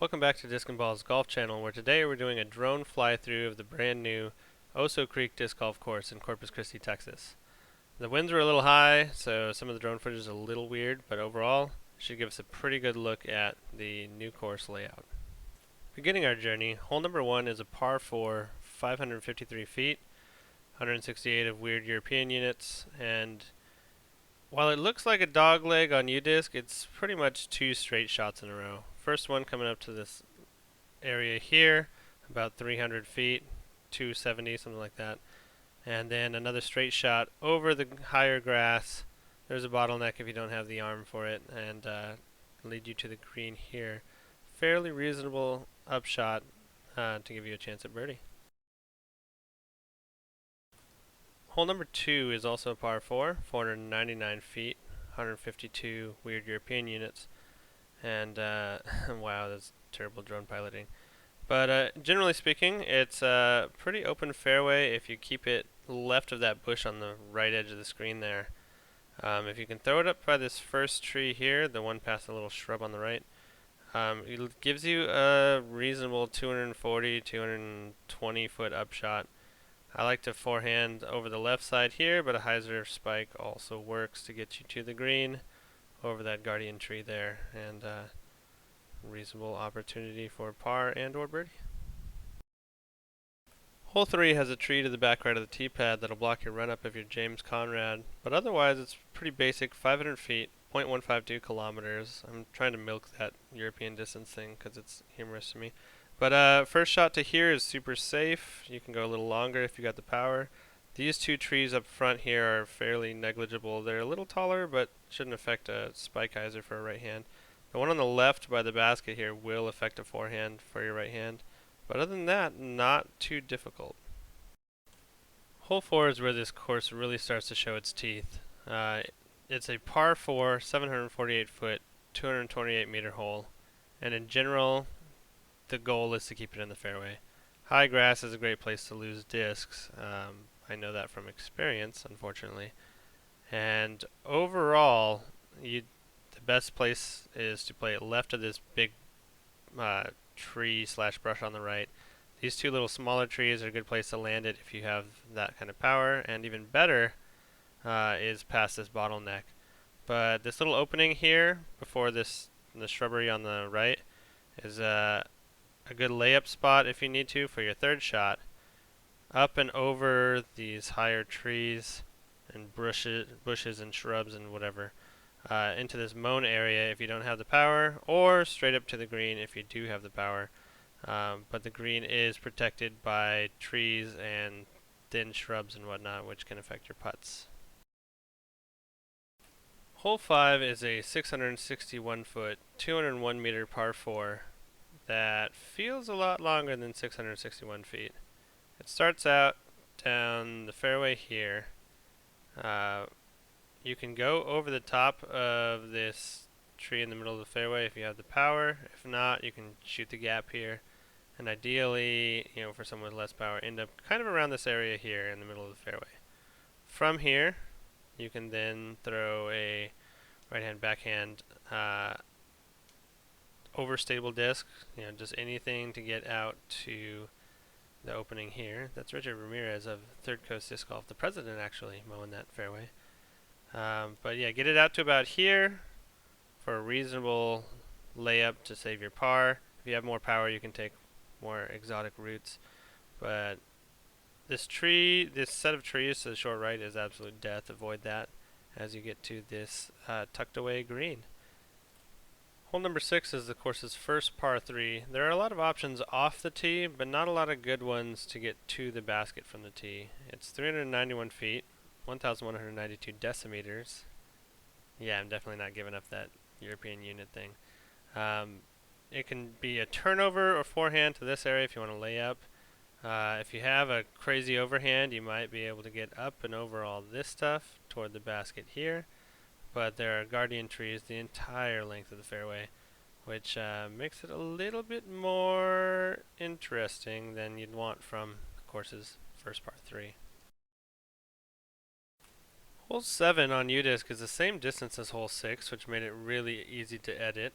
Welcome back to Disc and Ball's Golf Channel, where today we're doing a drone fly-through of the brand new Oso Creek Disc Golf Course in Corpus Christi, Texas. The winds were a little high, so some of the drone footage is a little weird, but overall, it should give us a pretty good look at the new course layout. Beginning our journey, hole number 1 is a par 4, 553 feet, 168 of weird European units, and while it looks like a dog leg on U-Disc, it's pretty much two straight shots in a row. First one coming up to this area here, about 300 feet, 270, something like that. And then another straight shot over the higher grass. There's a bottleneck if you don't have the arm for it, and lead you to the green here. Fairly reasonable upshot to give you a chance at birdie. Hole number 2 is also a par 4, 499 feet, 152 weird European units. And wow, that's terrible drone piloting. But generally speaking, it's a pretty open fairway if you keep it left of that bush on the right edge of the screen there. If you can throw it up by this first tree here, the one past the little shrub on the right, it gives you a reasonable 240, 220 foot upshot. I like to forehand over the left side here, but a hyzer spike also works to get you to the green over that guardian tree there, and reasonable opportunity for par and or birdie. Hole 3 has a tree to the back right of the tee pad that'll block your run up if you're James Conrad, but otherwise it's pretty basic, 500 feet, 0.152 kilometers. I'm trying to milk that European distance thing because it's humorous to me. But first shot to here is super safe. You can go a little longer if you got the power. These two trees up front here are fairly negligible. They're a little taller, but shouldn't affect a spike hyzer for a right hand. The one on the left by the basket here will affect a forehand for your right hand. But other than that, not too difficult. Hole 4 is where this course really starts to show its teeth. It's a par 4, 748 foot, 228 meter hole. And in general, the goal is to keep it in the fairway. High grass is a great place to lose discs. I know that from experience, unfortunately. And overall, the best place is to play it left of this big tree slash brush on the right. These two little smaller trees are a good place to land it if you have that kind of power, and even better is past this bottleneck. But this little opening here before the shrubbery on the right is a good layup spot if you need to for your third shot. Up and over these higher trees and bushes and shrubs and whatever. Into this mown area if you don't have the power, or straight up to the green if you do have the power. But the green is protected by trees and thin shrubs and whatnot, which can affect your putts. Hole 5 is a 661 foot, 201 meter par 4 that feels a lot longer than 661 feet. It starts out down the fairway here. You can go over the top of this tree in the middle of the fairway if you have the power. If not, you can shoot the gap here. And ideally, for someone with less power, end up kind of around this area here in the middle of the fairway. From here, you can then throw a right-hand, backhand, overstable disc. Just anything to get out to the opening here. That's Richard Ramirez of Third Coast Disc Golf, the president actually, mowing that fairway. But yeah, get it out to about here for a reasonable layup to save your par. If you have more power, you can take more exotic routes. But this set of trees to the short right is absolute death. Avoid that as you get to this tucked away green. Hole number 6 is the course's first par 3. There are a lot of options off the tee, but not a lot of good ones to get to the basket from the tee. It's 391 feet, 1,192 decimeters. Yeah, I'm definitely not giving up that European unit thing. It can be a turnover or forehand to this area if you want to lay up. If you have a crazy overhand, you might be able to get up and over all this stuff toward the basket here. But there are guardian trees the entire length of the fairway, which makes it a little bit more interesting than you'd want from the course's first par 3. Hole 7 on U-Disc is the same distance as hole 6, which made it really easy to edit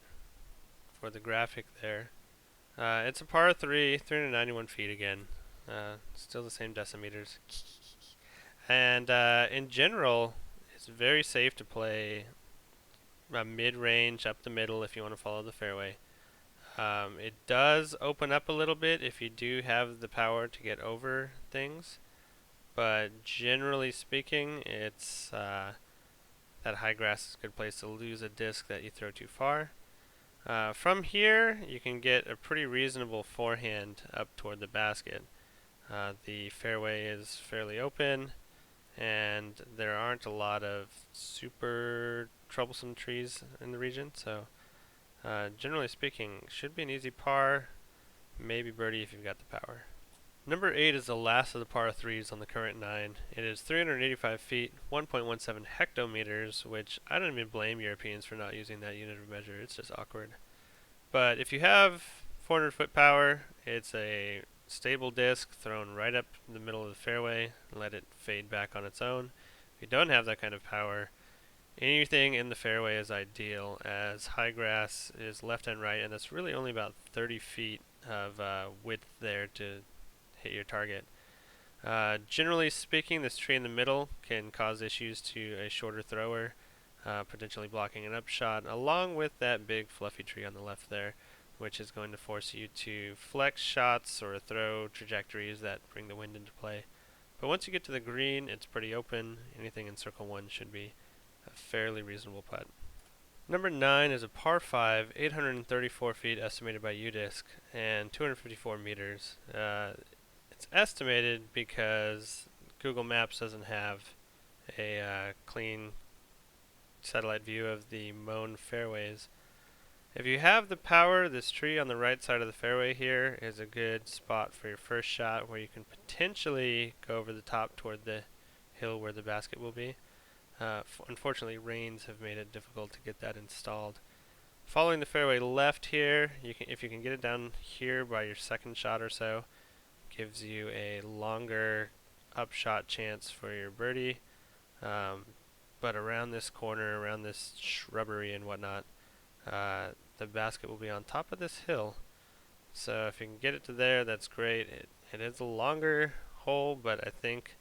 for the graphic there. It's a par 3, 391 feet again. Still the same decimeters. And in general, it's very safe to play mid-range up the middle if you want to follow the fairway. It does open up a little bit if you do have the power to get over things, but generally speaking, it's that high grass is a good place to lose a disc that you throw too far. From here, you can get a pretty reasonable forehand up toward the basket. The fairway is fairly open, and there aren't a lot of super troublesome trees in the region, so generally speaking, should be an easy par, maybe birdie if you've got the power. Number 8 is the last of the par 3s on the current 9. It is 385 feet, 1.17 hectometers, which I don't even blame Europeans for not using that unit of measure. It's just awkward. But if you have 400 foot power, it's a stable disc thrown right up in the middle of the fairway and let it fade back on its own. If you don't have that kind of power, anything in the fairway is ideal, as high grass is left and right, and that's really only about 30 feet of width there to hit your target. Generally speaking, this tree in the middle can cause issues to a shorter thrower, potentially blocking an upshot, along with that big fluffy tree on the left there, which is going to force you to flex shots or throw trajectories that bring the wind into play. But once you get to the green, it's pretty open. Anything in circle 1 should be a fairly reasonable putt. Number 9 is a par 5, 834 feet estimated by UDisc, and 254 meters. It's estimated because Google Maps doesn't have a clean satellite view of the mown fairways. If you have the power, this tree on the right side of the fairway here is a good spot for your first shot, where you can potentially go over the top toward the hill where the basket will be. Unfortunately, rains have made it difficult to get that installed. Following the fairway left here, if you can get it down here by your second shot or so, gives you a longer upshot chance for your birdie. But around this corner, around this shrubbery and whatnot, the basket will be on top of this hill. So if you can get it to there, that's great. It is a longer hole, but I think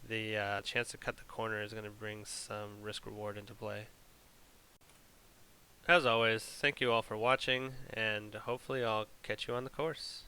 the chance to cut the corner is going to bring some risk reward into play. As always, thank you all for watching, and hopefully I'll catch you on the course.